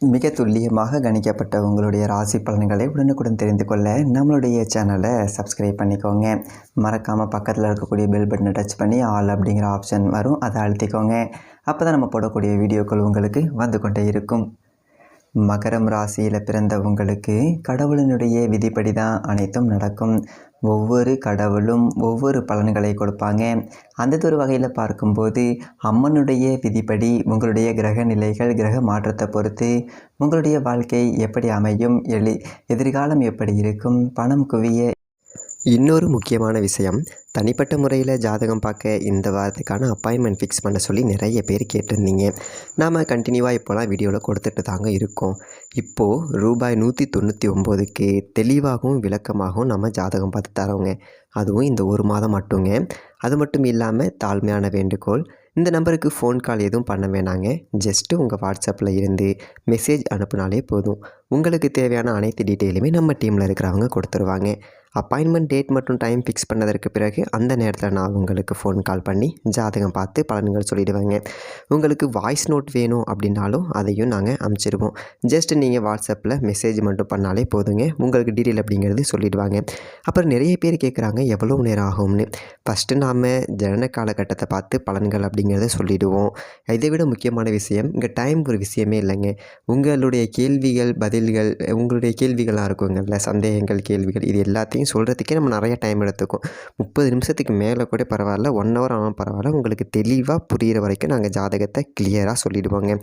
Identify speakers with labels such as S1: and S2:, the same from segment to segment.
S1: மிக துல்லியமாக கணிக்கப்பட்ட உங்களுடைய ராசி பலன்களை உடனுக்குடன் தெரிந்து கொள்ள நம்மளுடைய சேனலை சப்ஸ்கிரைப் பண்ணிக்கோங்க. மறக்காமல் பக்கத்தில் இருக்கக்கூடிய பெல் பட்டனை டச் பண்ணி ஆல் அப்படிங்கிற ஆப்ஷன் வரும், அதை அழுத்திக்கோங்க. அப்போ தான் நம்ம போடக்கூடிய வீடியோக்கள் உங்களுக்கு வந்து கொண்டே இருக்கும். மகரம் ராசியில் பிறந்த உங்களுக்கு கடவுளினுடைய விதிப்படி தான் அனைத்தும் நடக்கும். ஒவ்வொரு கடவுளும் ஒவ்வொரு பலன்களை கொடுப்பாங்க. அந்த ஒரு வகையில் பார்க்கும்போது அம்மனுடைய விதிப்படி உங்களுடைய கிரக நிலைகள், கிரக மாற்றத்தை பொறுத்து உங்களுடைய வாழ்க்கை எப்படி அமையும், எதிர்காலம் எப்படி இருக்கும், பணம் குவிய. இன்னொரு முக்கியமான விஷயம், தனிப்பட்ட முறையில் ஜாதகம் பார்க்க இந்த வாரத்துக்கான அப்பாயின்மெண்ட் ஃபிக்ஸ் பண்ண சொல்லி நிறைய பேர் கேட்டிருந்தீங்க. நாம் கண்டினியூவாக இப்போலாம் வீடியோவில் கொடுத்துட்டு தாங்க இருக்கோம். இப்போது ரூபாய் 199க்கு தெளிவாகவும் விளக்கமாகவும் நம்ம ஜாதகம் பார்த்து தரோங்க. அதுவும் இந்த ஒரு மாதம் மட்டுங்க. அது மட்டும் இல்லாமல் தாழ்மையான வேண்டுகோள், இந்த நம்பருக்கு ஃபோன் கால் எதுவும் பண்ண வேணாங்க. ஜஸ்ட்டு உங்கள் வாட்ஸ்அப்பில் இருந்து மெசேஜ் அனுப்புனாலே போதும். உங்களுக்கு தேவையான அனைத்து டீட்டெயிலுமே நம்ம டீமில் இருக்கிறவங்க கொடுத்துருவாங்க. அப்பாயின்மெண்ட் டேட் மற்றும் டைம் ஃபிக்ஸ் பண்ணதற்கு பிறகு அந்த நேரத்தில் நான் உங்களுக்கு ஃபோன் கால் பண்ணி ஜாதகம் பார்த்து பலன்கள் சொல்லிவிடுவேங்க. உங்களுக்கு வாய்ஸ் நோட் வேணும் அப்படின்னாலும் அதையும் நாங்கள் அனுப்பிச்சிடுவோம். ஜஸ்ட் நீங்கள் வாட்ஸ்அப்பில் மெசேஜ் மட்டும் பண்ணாலே போதுங்க, உங்களுக்கு டீட்டெயில் அப்படிங்கிறது சொல்லிவிடுவாங்க. அப்புறம் நிறைய பேர் கேட்குறாங்க எவ்வளோ நேரம் ஆகும்னு. ஃபஸ்ட்டு நாம் ஜனன காலகட்டத்தை பார்த்து பலன்கள் அப்படிங்கிறத சொல்லிவிடுவோம். இதை விட முக்கியமான விஷயம், இங்கே டைம் ஒரு விஷயமே இல்லைங்க. உங்களுடைய கேள்விகள், பதில்கள், உங்களுடைய கேள்விகளாக இருக்குங்கள்ல, சந்தேகங்கள், கேள்விகள், இது எல்லாத்தையும் சொல்கிறதுக்கே நம்ம நிறைய டைம் எடுத்துக்கும். 30 நிமிஷத்துக்கு மேலே கூட பரவாயில்ல, 1 ஹவர் ஆனால் பரவாயில்ல, உங்களுக்கு தெளிவாக புரிகிற வரைக்கும் நாங்கள் ஜாதகத்தை கிளியராக சொல்லிவிடுவோங்க.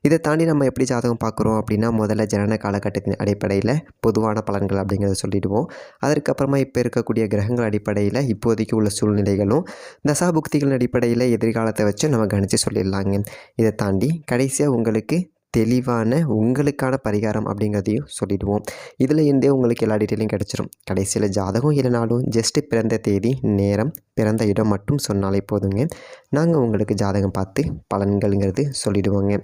S1: இதை தாண்டி நம்ம எப்படி ஜாதகம் பார்க்குறோம் அப்படின்னா, முதல்ல ஜனன காலகட்டத்தின் அடிப்படையில் பொதுவான பலன்கள் அப்படிங்கிறத சொல்லிவிடுவோம். அதற்கப்புறமா இப்போ இருக்கக்கூடிய கிரகங்கள் அடிப்படையில் இப்போதைக்கு உள்ள சூழ்நிலைகளும், தசாபுக்திகளின் அடிப்படையில் எதிர்காலத்தை வச்சு நம்ம கணித்து சொல்லிடலாங்க. இதை தாண்டி கடைசியாக உங்களுக்கு தெளிவான உங்களுக்கான பரிகாரம் அப்படிங்கிறதையும் சொல்லிவிடுவோம். இதில் இருந்தே உங்களுக்கு எல்லா டீட்டெயிலும் கிடச்சிரும். கடைசியில் ஜாதகம் இல்லைனாலும் ஜஸ்ட்டு பிறந்த தேதி, நேரம், பிறந்த இடம் மட்டும் சொன்னாலே போதுங்க. நாங்கள் உங்களுக்கு ஜாதகம் பார்த்து பலன்கள்ங்கிறது சொல்லிவிடுவோங்க.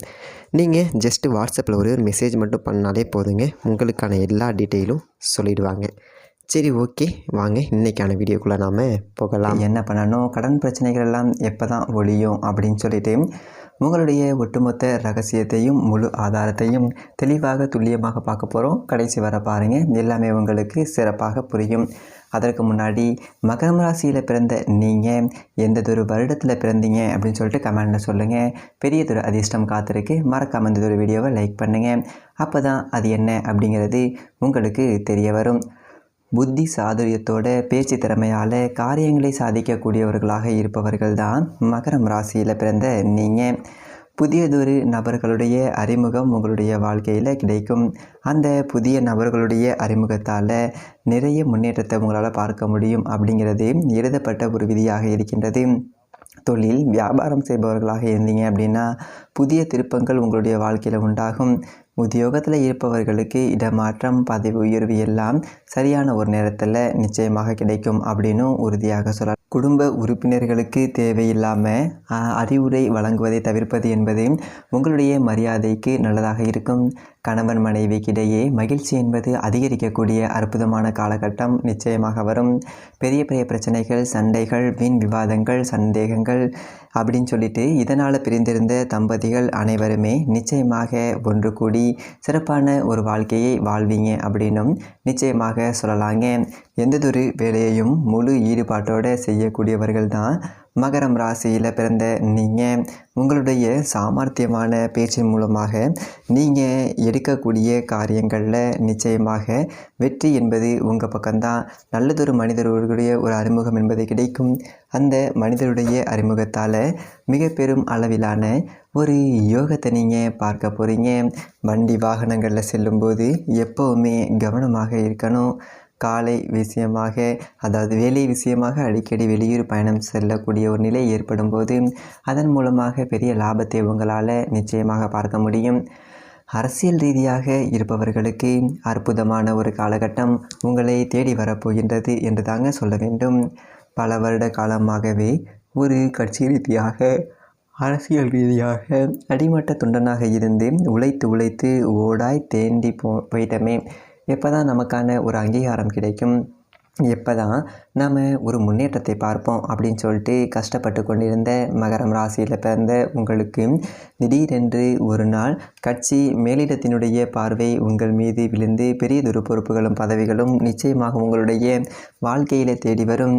S1: நீங்கள் ஜஸ்ட்டு வாட்ஸ்அப்பில் ஒரு மெசேஜ் மட்டும் பண்ணாலே போதுங்க, உங்களுக்கான எல்லா டீட்டெயிலும் சொல்லிவிடுவாங்க. சரி, ஓகே, வாங்க இன்றைக்கான வீடியோக்குள்ளே நாம் போகலாம். என்ன பண்ணணும், கடன் பிரச்சனைகள் எல்லாம் எப்போ தான் ஒழியும் அப்படின்னு சொல்லிட்டு உங்களுடைய ஒட்டுமொத்த ரகசியத்தையும் முழு ஆதாரத்தையும் தெளிவாக துல்லியமாக பார்க்க போகிறோம். கடைசி வர பாருங்கள், எல்லாமே உங்களுக்கு சிறப்பாக புரியும். அதற்கு முன்னாடி மகரம் ராசியில் பிறந்த நீங்கள் எந்ததொரு வருடத்தில் பிறந்தீங்க அப்படின்னு சொல்லிட்டு கமெண்டில் சொல்லுங்கள். பெரியதொரு அதிர்ஷ்டம் காத்திருக்கு. மறக்காமல் இந்த ஒரு வீடியோவை லைக் பண்ணுங்கள். அப்போ தான் அது என்ன அப்படிங்கிறது உங்களுக்கு தெரிய வரும். புத்தி சாதுரியத்தோட பேச்சு திறமையால் காரியங்களை சாதிக்கக்கூடியவர்களாக இருப்பவர்கள் தான் மகரம் ராசியில் பிறந்த நீங்கள். புதியதொரு நபர்களுடைய அறிமுகம் உங்களுடைய வாழ்க்கையில் கிடைக்கும். அந்த புதிய நபர்களுடைய அறிமுகத்தால் நிறைய முன்னேற்றத்தை உங்களால் பார்க்க முடியும் அப்படிங்கிறது எழுதப்பட்ட ஒரு விதியாக இருக்கின்றது. தொழில் வியாபாரம் செய்பவர்களாக இருந்தீங்க அப்படின்னா புதிய திருப்பங்கள் உங்களுடைய வாழ்க்கையில் உண்டாகும். உத்தியோகத்தில் இருப்பவர்களுக்கு இடமாற்றம், பதவி உயர்வு எல்லாம் சரியான ஒரு நேரத்தில் நிச்சயமாக கிடைக்கும் அப்படின்னு உறுதியாக சொல்லலாம். குடும்ப உறுப்பினர்களுக்கு தேவையில்லாமல் அறிவுரை வழங்குவதை தவிர்ப்பது என்பது உங்களுடைய மரியாதைக்கு நல்லதாக இருக்கும். கணவன் மனைவிக்கிடையே மகிழ்ச்சி என்பது அதிகரிக்கக்கூடிய அற்புதமான காலகட்டம் நிச்சயமாக வரும். பெரிய பெரிய பிரச்சனைகள், சண்டைகள், வீண் விவாதங்கள், சந்தேகங்கள் அப்படின்னு சொல்லிட்டு இதனால் பிரிந்திருந்த தம்பதிகள் அனைவருமே நிச்சயமாக ஒன்று கூடி சிறப்பான ஒரு வாழ்க்கையை வாழ்வீங்க அப்படின்னும் நிச்சயமாக சொல்லலாங்க. எந்ததொரு வேலையையும் முழு ஈடுபாட்டோடு செய்யக்கூடியவர்கள் தான் மகரம் ராசியில் பிறந்த நீங்கள். உங்களுடைய சாமர்த்தியமான பேச்சின் மூலமாக நீங்கள் எடுக்கக்கூடிய காரியங்களில் நிச்சயமாக வெற்றி என்பது உங்கள் பக்கம்தான். நல்லதொரு மனிதர்களுடைய ஒரு அறிமுகம் என்பது கிடைக்கும். அந்த மனிதருடைய அறிமுகத்தால் மிக பெரும் அளவிலான ஒரு யோகத்தை நீங்கள் பார்க்க போகிறீங்க. வண்டி வாகனங்களில் செல்லும்போது எப்போவுமே கவனமாக இருக்கணும். காலை விஷயமாக, அதாவது வேலை விஷயமாக அடிக்கடி வெளியூர் பயணம் செல்லக்கூடிய ஒரு நிலை ஏற்படும் போது அதன் மூலமாக பெரிய லாபத்தை உங்களால் நிச்சயமாக பார்க்க முடியும். அரசியல் ரீதியாக இருப்பவர்களுக்கு அற்புதமான ஒரு காலகட்டம் உங்களை தேடி வரப்போகின்றது என்று தாங்க சொல்ல வேண்டும். பல வருட காலமாகவே ஒரு கட்சி ரீதியாக, அரசியல் ரீதியாக அடிமட்ட தொண்டனாக இருந்து உழைத்து ஓடாய் தேண்டி போயிட்டமே, எப்போ தான் நமக்கான ஒரு அங்கீகாரம் கிடைக்கும், எப்போ தான் நாம் ஒரு முன்னேற்றத்தை பார்ப்போம் அப்படின்னு சொல்லிட்டு கஷ்டப்பட்டு கொண்டிருந்த மகரம் ராசியில் பிறந்த உங்களுக்கு திடீரென்று ஒரு நாள் கட்சி மேலிடத்தினுடைய பார்வை உங்கள் மீது விழுந்து பெரியதொரு பொறுப்புகளும் பதவிகளும் நிச்சயமாக உங்களுடைய வாழ்க்கையில் தேடி வரும்.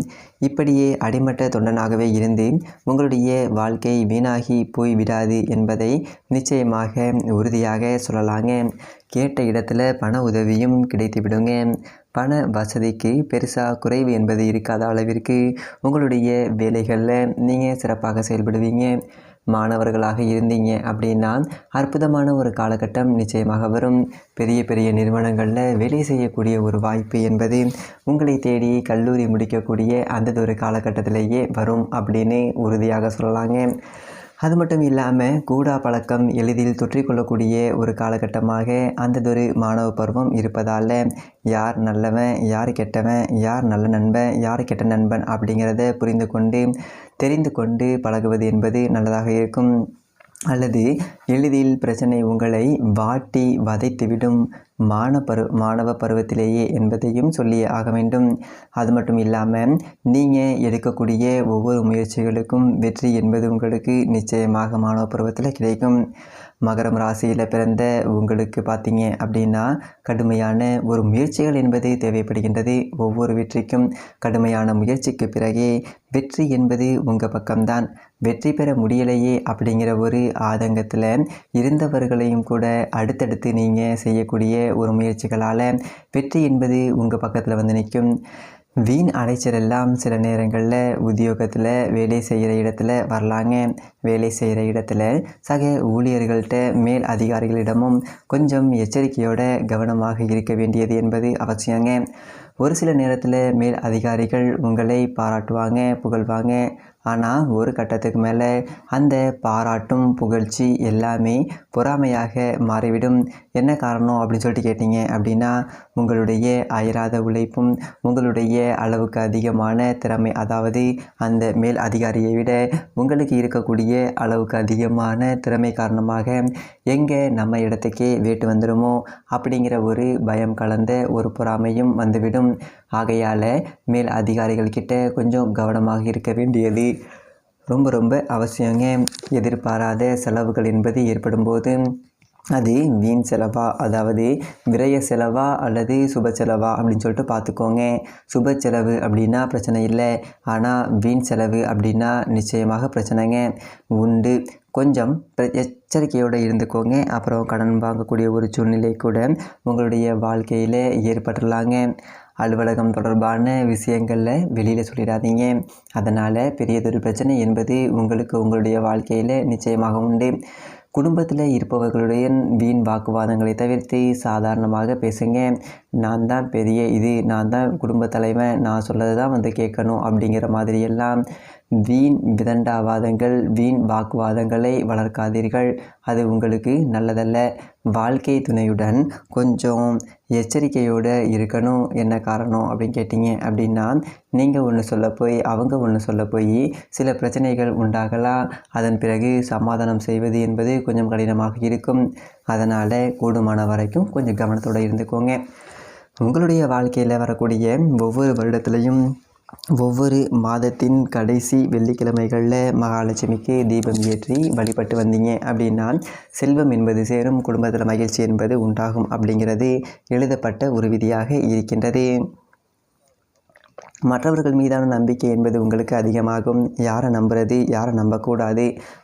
S1: இப்படியே அடிமட்ட தொண்டனாகவே இருந்து உங்களுடைய வாழ்க்கை வீணாகி போய் விடாது என்பதை நிச்சயமாக உறுதியாக சொல்லலாங்க. கேட்ட இடத்துல பண உதவியும் கிடைத்து விடுங்க. பண வசதிக்கு பெருசாக குறைவு என்பது இருக்காத அளவிற்கு உங்களுடைய வேலைகளில் நீங்கள் சிறப்பாக செயல்படுவீங்க. மாணவர்களாக இருந்தீங்க அப்படின்னா அற்புதமான ஒரு காலகட்டம் நிச்சயமாக வரும். பெரிய பெரிய நிறுவனங்களில் வேலை செய்யக்கூடிய ஒரு வாய்ப்பு என்பது உங்களை தேடி கல்லூரி முடிக்கக்கூடிய அந்த ஒரு காலகட்டத்திலேயே வரும் அப்படின்னு உறுதியாக சொல்லலாங்க. அது மட்டும் இல்லாமல் கூடா பழக்கம் எளிதில் தொற்றிக்கொள்ளக்கூடிய ஒரு காலகட்டமாக அந்ததொரு மாணவ பருவம் இருப்பதால் யார் நல்லவன் யார் கெட்டவன், யார் நல்ல நண்பன் யார் கெட்ட நண்பன் அப்படிங்கிறத புரிந்து கொண்டு தெரிந்து கொண்டு பழகுவது என்பது நல்லதாக இருக்கும். அல்லது எளிதில் பிரச்சனை உங்களை வாட்டி வதைத்துவிடும் மாணவ பருவத்திலேயே என்பதையும் சொல்லி ஆக வேண்டும். அது மட்டும் இல்லாமல் நீங்கள் எடுக்கக்கூடிய ஒவ்வொரு முயற்சிகளுக்கும் வெற்றி என்பது உங்களுக்கு நிச்சயமாக மாணவ பருவத்தில் கிடைக்கும். மகரம் ராசியில் பிறந்த உங்களுக்கு பார்த்தீங்க அப்படின்னா கடுமையான ஒரு முயற்சிகள் என்பது தேவைப்படுகின்றது. ஒவ்வொரு வெற்றிக்கும் கடுமையான முயற்சிக்கு பிறகே வெற்றி என்பது உங்கள் பக்கம்தான். வெற்றி பெற முடியலையே அப்படிங்கிற ஒரு ஆதங்கத்தில் இருந்தவர்களையும் கூட அடுத்தடுத்து நீங்கள் செய்யக்கூடிய ஒரு முயற்சிகளால் வெற்றி என்பது உங்கள் பக்கத்தில் வந்து நிற்கும். வீண் அலைச்சலெல்லாம் சில நேரங்களில் உத்தியோகத்தில் வேலை செய்கிற இடத்துல வரலாங்க. வேலை செய்கிற இடத்துல சக ஊழியர்கள்ட்ட மேல் அதிகாரிகளிடமும் கொஞ்சம் எச்சரிக்கையோட கவனமாக இருக்க வேண்டியது என்பது அவசியங்க. ஒரு சில நேரத்தில் மேல் அதிகாரிகள் உங்களை பாராட்டுவாங்க, புகழ்வாங்க. ஆனால் ஒரு கட்டத்துக்கு மேலே அந்த பாராட்டும் புகழ்ச்சி எல்லாமே பொறாமையாக மாறிவிடும். என்ன காரணம் அப்படின்னு சொல்லிட்டு கேட்டிங்க அப்படின்னா உங்களுடைய அயராத உழைப்பும் உங்களுடைய அளவுக்கு அதிகமான திறமை, அதாவது அந்த மேல் அதிகாரியை விட உங்களுக்கு இருக்கக்கூடிய அளவுக்கு அதிகமான திறமை காரணமாக எங்கே நம்ம இடத்துக்கே வேட்டு வந்துடுமோ அப்படிங்கிற ஒரு பயம் கலந்த ஒரு பொறாமையும் வந்துவிடும். ஆகையால் மேல் அதிகாரிகள் கிட்ட கொஞ்சம் கவனமாக இருக்க வேண்டியது ரொம்ப ரொம்ப அவசியங்க. எதிர்பாராத செலவுகள் என்பது ஏற்படும்போது அது வீண் செலவா, அதாவது விரய செலவா அல்லது சுப செலவா அப்படின்னு சொல்லிட்டு பார்த்துக்கோங்க. சுப செலவு அப்படின்னா பிரச்சனை இல்லை, ஆனால் வீண் செலவு அப்படின்னா நிச்சயமாக பிரச்சனைங்க உண்டு. கொஞ்சம் எச்சரிக்கையோடு இருந்துக்கோங்க. அப்புறம் கடன் வாங்கக்கூடிய ஒரு சூழ்நிலை கூட உங்களுடைய வாழ்க்கையில் ஏற்பட்டுடலாங்க. அலுவலகம் தொடர்பான விஷயங்களில் வெளியில் சொல்லிடாதீங்க. அதனால் பெரியதொரு பிரச்சனை என்பது உங்களுக்கு உங்களுடைய வாழ்க்கையில் நிச்சயமாக உண்டு. குடும்பத்தில் இருப்பவர்களுடைய வீண் வாக்குவாதங்களை தவிர்த்து சாதாரணமாக பேசுங்க. நான் தான் பெரிய நான் தான் குடும்ப தலைவன், நான் சொல்லது தான் வந்து கேட்கணும் அப்படிங்கிற மாதிரியெல்லாம் வீண் விதண்டாவாதங்கள் வீண் வாக்குவாதங்களை வளர்க்காதீர்கள். அது உங்களுக்கு நல்லதல்ல. வாழ்க்கை துணையுடன் கொஞ்சம் எச்சரிக்கையோடு இருக்கணும். என்ன காரணம் அப்படின்னு கேட்டிங்க அப்படின்னா நீங்கள் ஒன்று சொல்ல போய் அவங்க ஒன்று சொல்ல போய் சில பிரச்சனைகள் உண்டாகலாம். அதன் பிறகு சமாதானம் செய்வது என்பது கொஞ்சம் கடினமாக இருக்கும். அதனால் கூடுமான வரைக்கும் கொஞ்சம் கவனத்தோடு இருந்துக்கோங்க. உங்களுடைய வாழ்க்கையில் வரக்கூடிய ஒவ்வொரு வருடத்துலையும் ஒவ்வொரு மாதத்தின் கடைசி வெள்ளிக்கிழமைகளில் மகாலட்சுமிக்கு தீபம் ஏற்றி வழிபட்டு வந்தீங்க அப்படின்னா செல்வம் என்பது சேரும், குடும்பத்தில் மகிழ்ச்சி என்பது உண்டாகும் அப்படிங்கிறது எழுதப்பட்ட ஒரு விதியாக இருக்கின்றது. மற்றவர்கள் மீதான நம்பிக்கை என்பது உங்களுக்கு அதிகமாகும். யாரை நம்புறது யாரை நம்பக்கூடாது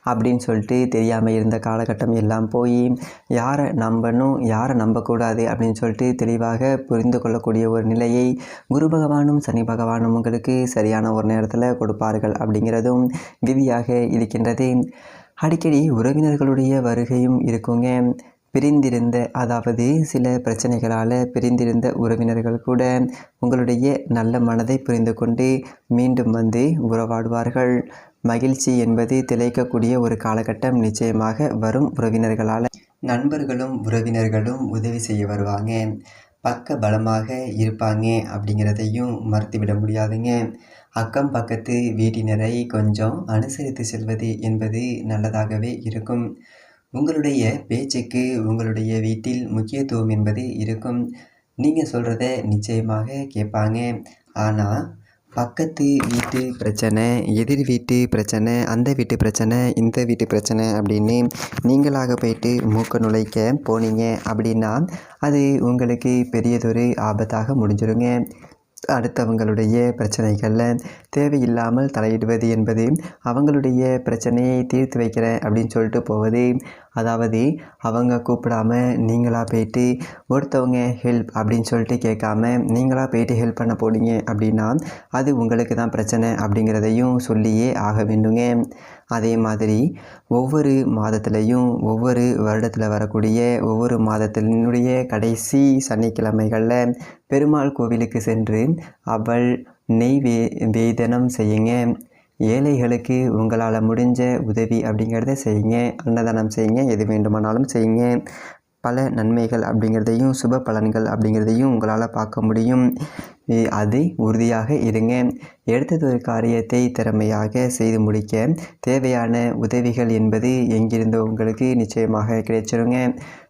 S1: அப்படின்னு சொல்லிட்டு தெரியாமல் இருந்த காலகட்டம் எல்லாம் போய் யாரை நம்பணும் யாரை நம்பக்கூடாது அப்படின்னு சொல்லிட்டு தெளிவாக புரிந்து கொள்ளக்கூடிய ஒரு நிலையை குரு பகவானும் சனி பகவானும் உங்களுக்கு சரியான ஒரு நேரத்தில் கொடுப்பார்கள் அப்படிங்கிறதும் விதியாக இருக்கின்றது. அடிக்கடி உறவினர்களுடைய வருகையும் இருக்குங்க. பிரிந்திருந்த, அதாவது சில பிரச்சனைகளால் பிரிந்திருந்த உறவினர்கள் கூட உங்களுடைய நல்ல மனதை புரிந்து கொண்டு மீண்டும் வந்து உறவாடுவார்கள். மகிழ்ச்சி என்பது திளைக்கக்கூடிய ஒரு காலகட்டம் நிச்சயமாக வரும். உறவினர்களால் நண்பர்களும் உறவினர்களும் உதவி செய்ய வருவாங்க. பக்க பலமாக இருப்பாங்க அப்படிங்கிறதையும் மறுத்துவிட முடியாதுங்க. அக்கம் பக்கத்து வீட்டினரை கொஞ்சம் அனுசரித்து செல்வது என்பது நல்லதாகவே இருக்கும். உங்களுடைய பேச்சுக்கு உங்களுடைய வீட்டில் முக்கியத்துவம் என்பது இருக்கும். நீங்கள் சொல்கிறத நிச்சயமாக கேட்பாங்க. ஆனால் பக்கத்து வீட்டு பிரச்சனை, எதிர் வீட்டு பிரச்சனை, அந்த வீட்டு பிரச்சனை, இந்த வீட்டு பிரச்சனை அப்படின்னு நீங்களாக போயிட்டு மூக்க நுழைக்க போனீங்க அப்படின்னா அது உங்களுக்கு பெரியதொரு ஆபத்தாக முடிஞ்சிருங்க. அடுத்தவங்களுடைய பிரச்சனைகளில் தேவையில்லாமல் தலையிடுவது என்பது அவங்களுடைய பிரச்சனையை தீர்த்து வைக்கிறேன் அப்படின்னு சொல்லிட்டு போவது, அதாவது அவங்க கூப்பிடாம நீங்களாக போயிட்டு ஒருத்தவங்க ஹெல்ப் அப்படின்னு சொல்லிட்டு கேட்காம நீங்களாக போயிட்டு ஹெல்ப் பண்ண போனீங்க அப்படின்னா அது உங்களுக்கு தான் பிரச்சனை அப்படிங்கிறதையும் சொல்லியே ஆக வேண்டுங்க. அதே மாதிரி ஒவ்வொரு மாதத்துலேயும் ஒவ்வொரு வருடத்தில் வரக்கூடிய ஒவ்வொரு மாதத்தினுடைய கடைசி சனிக்கிழமைகளில் பெருமாள் கோவிலுக்கு சென்று அவள் நெய்வேதனம் செய்யுங்க. ஏழைகளுக்கு உங்களால் முடிஞ்ச உதவி அப்படிங்கிறத செய்யுங்க. அன்னதானம் செய்யுங்க. எது வேண்டுமானாலும் செய்யுங்க. பல நன்மைகள் அப்படிங்கிறதையும் சுப பலன்கள் அப்படிங்கிறதையும் உங்களால் பார்க்க முடியும். அது உறுதியாக இருங்க. எடுத்தது ஒரு காரியத்தை திறமையாக செய்து முடிக்க தேவையான உதவிகள் என்பது எங்கிருந்தோ உங்களுக்கு நிச்சயமாக கிடைச்சிருங்க.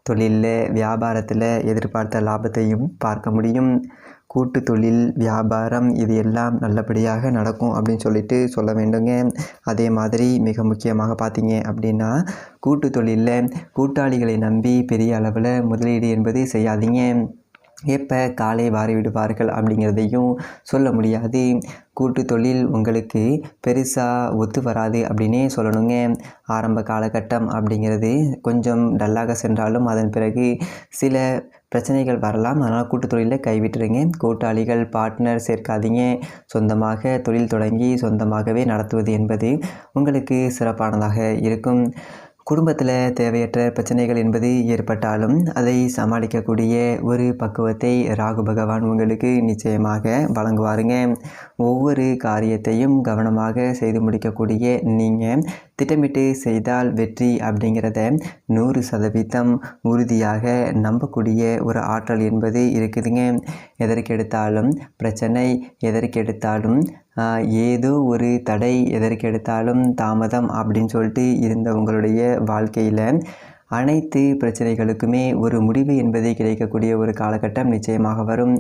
S1: தொழிலில் வியாபாரத்தில் எதிர்பார்த்த லாபத்தையும் பார்க்க முடியும். கூட்டு தொழில், வியாபாரம் இது எல்லாம் நல்லபடியாக நடக்கும் அப்படின்னு சொல்லிட்டு சொல்ல வேண்டுங்க. அதே மாதிரி மிக முக்கியமாக பார்த்தீங்க அப்படின்னா கூட்டு தொழிலில் கூட்டாளிகளை நம்பி பெரிய அளவில் முதலீடு என்பது செய்யாதீங்க. எப்போ காலை வாரி விடுவார்கள் அப்படிங்கிறதையும் சொல்ல முடியாது. கூட்டு தொழில் உங்களுக்கு பெருசாக ஒத்து வராது அப்படின்னே சொல்லணுங்க. ஆரம்ப காலகட்டம் அப்படிங்கிறது கொஞ்சம் டல்லாக சென்றாலும் அதன் பிறகு சில பிரச்சனைகள் வரலாம். அதனால் கூட்டு தொழிலில் கைவிட்டுருங்க. கூட்டாளிகள் பார்ட்னர் சேர்க்காதீங்க. சொந்தமாக தொழில் தொடங்கி சொந்தமாகவே நடத்துவது என்பது உங்களுக்கு சிறப்பானதாக இருக்கும். குடும்பத்தில் தேவையற்ற பிரச்சனைகள் என்பது ஏற்பட்டாலும் அதை சமாளிக்கக்கூடிய ஒரு பக்குவத்தை ராகு பகவான் உங்களுக்கு நிச்சயமாக வழங்குவாருங்க. ஒவ்வொரு காரியத்தையும் கவனமாக செய்து முடிக்கக்கூடிய நீங்கள் திட்டமிட்டு செய்தால் வெற்றி அப்படிங்கிறத 100% உறுதியாக நம்பக்கூடிய ஒரு ஆற்றல் என்பது இருக்குதுங்க. எதற்கெடுத்தாலும் பிரச்சனை, எதற்கெடுத்தாலும் ஏதோ ஒரு தடை, எதற்கெடுத்தாலும் தாமதம் அப்படின்னு சொல்லிட்டு இருந்த உங்களுடைய வாழ்க்கையில் அனைத்து பிரச்சனைகளுக்குமே ஒரு முடிவு என்பது கிடைக்கக்கூடிய ஒரு காலகட்டம் நிச்சயமாக வரும்.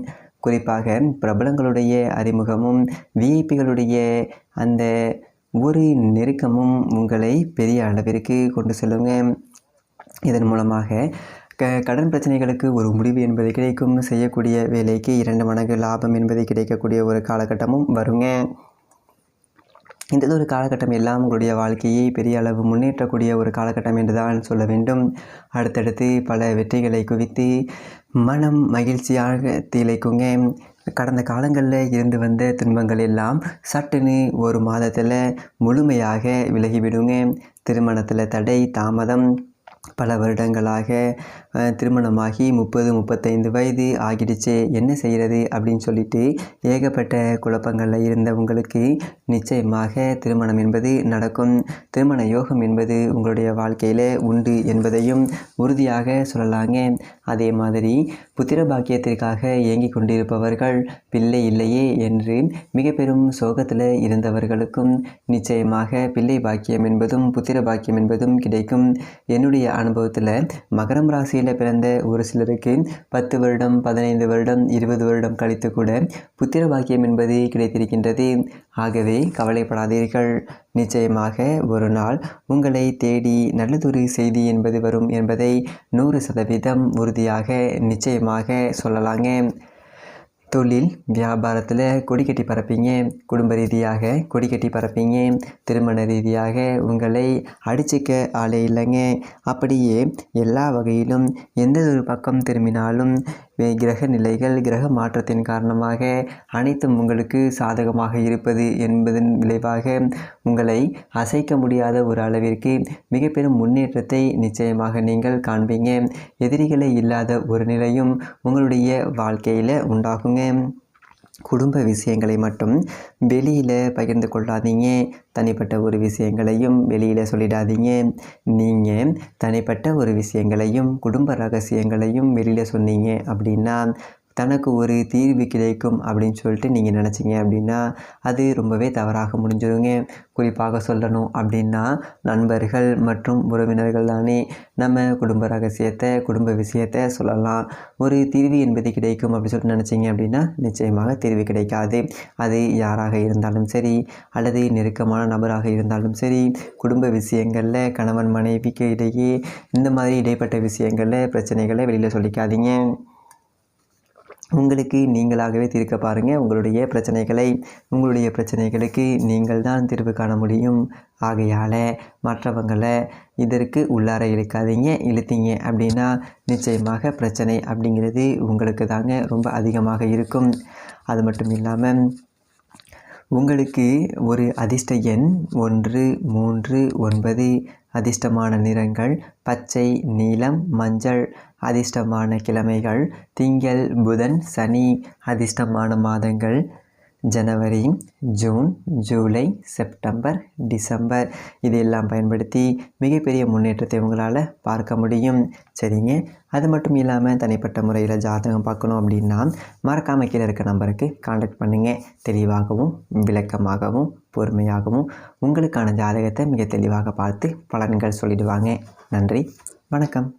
S1: குறிப்பாக பிரபலங்களுடைய அறிமுகமும் விஐபிகளுடைய அந்த ஒரு நெருக்கமும் உங்களை பெரிய அளவிற்கு கொண்டு செல்லுங்க. இதன் மூலமாக கடன் பிரச்சனைகளுக்கு ஒரு முடிவு என்பது கிடைக்கும். செய்யக்கூடிய வேலைக்கு 2 மடங்கு லாபம் என்பது கிடைக்கக்கூடிய ஒரு காலகட்டமும் வருங்க. இந்த ஒரு காலகட்டம் எல்லாம் உங்களுடைய வாழ்க்கையை பெரிய அளவு முன்னேற்றக்கூடிய ஒரு காலகட்டம் என்று தான் சொல்ல வேண்டும். அடுத்தடுத்து பல வெற்றிகளை குவித்து மனம் மகிழ்ச்சியாக திளைக்குங்க. கடந்த காலங்களில் இருந்து வந்த துன்பங்கள் எல்லாம் சட்டுன்னு ஒரு மாதத்தில் முழுமையாக விலகிவிடுங்க. திருமணத்தில் தடை, தாமதம், பல வருடங்களாக திருமணமாகி 30-35 வயது ஆகிடுச்சு, என்ன செய்கிறது அப்படின்னு சொல்லிட்டு ஏகப்பட்ட குழப்பங்களில் இருந்த உங்களுக்கு நிச்சயமாக திருமணம் என்பது நடக்கும். திருமண யோகம் என்பது உங்களுடைய வாழ்க்கையில் உண்டு என்பதையும் உறுதியாக சொல்லலாங்க. அதே மாதிரி புத்திர பாக்கியத்திற்காக ஏங்கி கொண்டிருப்பவர்கள் பிள்ளை இல்லையே என்று மிக பெரும் சோகத்தில் இருந்தவர்களுக்கும் நிச்சயமாக பிள்ளை பாக்கியம் என்பதும் புத்திர பாக்கியம் என்பதும் கிடைக்கும். என்னுடைய அனுபவத்தில் மகரம் ராசியில் பிறந்த ஒரு சிலருக்கு 10 வருடம், 15 வருடம், 20 வருடம் கழித்து கூட புத்திர பாக்கியம் என்பது கிடைத்திருக்கின்றது. ஆகவே கவலைப்படாதீர்கள். நிச்சயமாக ஒரு நாள் உங்களை தேடி நல்லதொரு செய்தி என்பது வரும் என்பதை 100% உறுதியாக நிச்சயமாக சொல்லலாங்க. தொழில் வியாபாரத்தில் கொடிக்கட்டி பறப்பீங்க. குடும்ப ரீதியாக கொடிக்கட்டி பறப்பீங்க. திருமண ரீதியாக உங்களை அடிச்சுக்க ஆளே இல்லைங்க. அப்படியே எல்லா வகையிலும் எந்த ஒரு பக்கம் திரும்பினாலும் கிரக நிலைகள், கிரக மாற்றத்தின் காரணமாக அனைத்தும் உங்களுக்கு சாதகமாக இருப்பது என்பதன் விளைவாக உங்களை அசைக்க முடியாத ஒரு அளவிற்கு மிக பெரும் முன்னேற்றத்தை நிச்சயமாக நீங்கள் காண்பீங்க. எதிரிகளே இல்லாத ஒரு நிலையும் உங்களுடைய வாழ்க்கையில் உண்டாகுங்க. குடும்ப விஷயங்களை மட்டும் வெளியில் பகிர்ந்து கொள்ளாதீங்க. தனிப்பட்ட ஒரு விஷயங்களையும் வெளியில் சொல்லிடாதீங்க. நீங்கள் தனிப்பட்ட ஒரு விஷயங்களையும் குடும்ப ரகசியங்களையும் வெளியில் சொன்னீங்க அப்படின்னா தனக்கு ஒரு தீர்வு கிடைக்கும் அப்படின்னு சொல்லிட்டு நீங்கள் நினச்சிங்க அப்படின்னா அது ரொம்பவே தவறாக முடிஞ்சிருங்க. குறிப்பாக சொல்லணும் அப்படின்னா நண்பர்கள் மற்றும் உறவினர்கள் தானே நம்ம குடும்ப ரகசியத்தை குடும்ப விஷயத்தை சொல்லலாம். ஒரு தீர்வு என்பது கிடைக்கும் அப்படின்னு சொல்லிட்டு நினச்சிங்க அப்படின்னா நிச்சயமாக தீர்வு கிடைக்காது. அது யாராக இருந்தாலும் சரி அல்லது நெருக்கமான நபராக இருந்தாலும் சரி, குடும்ப விஷயங்களில் கணவன் மனைவிக்கு இடையே இந்த மாதிரி இடைப்பட்ட விஷயங்களில் பிரச்சனைகளை வெளியில் சொல்லிக்காதீங்க. உங்களுக்கு நீங்களாகவே தீர்க்க பாருங்கள் உங்களுடைய பிரச்சனைகளுக்கு நீங்கள் தான் தீர்வு காண முடியும். ஆகையால் மற்றவங்களை இதற்கு உள்ளார இழுத்தீங்க அப்படின்னா நிச்சயமாக பிரச்சனை அப்படிங்கிறது உங்களுக்கு தாங்க ரொம்ப அதிகமாக இருக்கும். அது மட்டும் இல்லாமல் உங்களுக்கு ஒரு அதிர்ஷ்ட எண் 1, 3, 9. அதிர்ஷ்டமான நிறங்கள் பச்சை, நீலம், மஞ்சள். அதிர்ஷ்டமான கிழமைகள் திங்கள், புதன், சனி. அதிர்ஷ்டமான மாதங்கள் ஜனவரி, ஜூன், ஜூலை, செப்டம்பர், டிசம்பர். இதையெல்லாம் பயன்படுத்தி மிகப்பெரிய முன்னேற்றத்தை உங்களால் பார்க்க முடியும். சரிங்க. அது மட்டும் இல்லாமல் தனிப்பட்ட முறையில் ஜாதகம் பார்க்கணும் அப்படின்னா மறக்காமல் கீழே இருக்க நம்பருக்கு கான்டாக்ட் பண்ணுங்கள். தெளிவாகவும் விளக்கமாகவும் பொறுமையாகவும் உங்களுக்கான ஜாதகத்தை மிக தெளிவாக பார்த்து பலன்கள் சொல்லிடுவாங்க. நன்றி, வணக்கம்.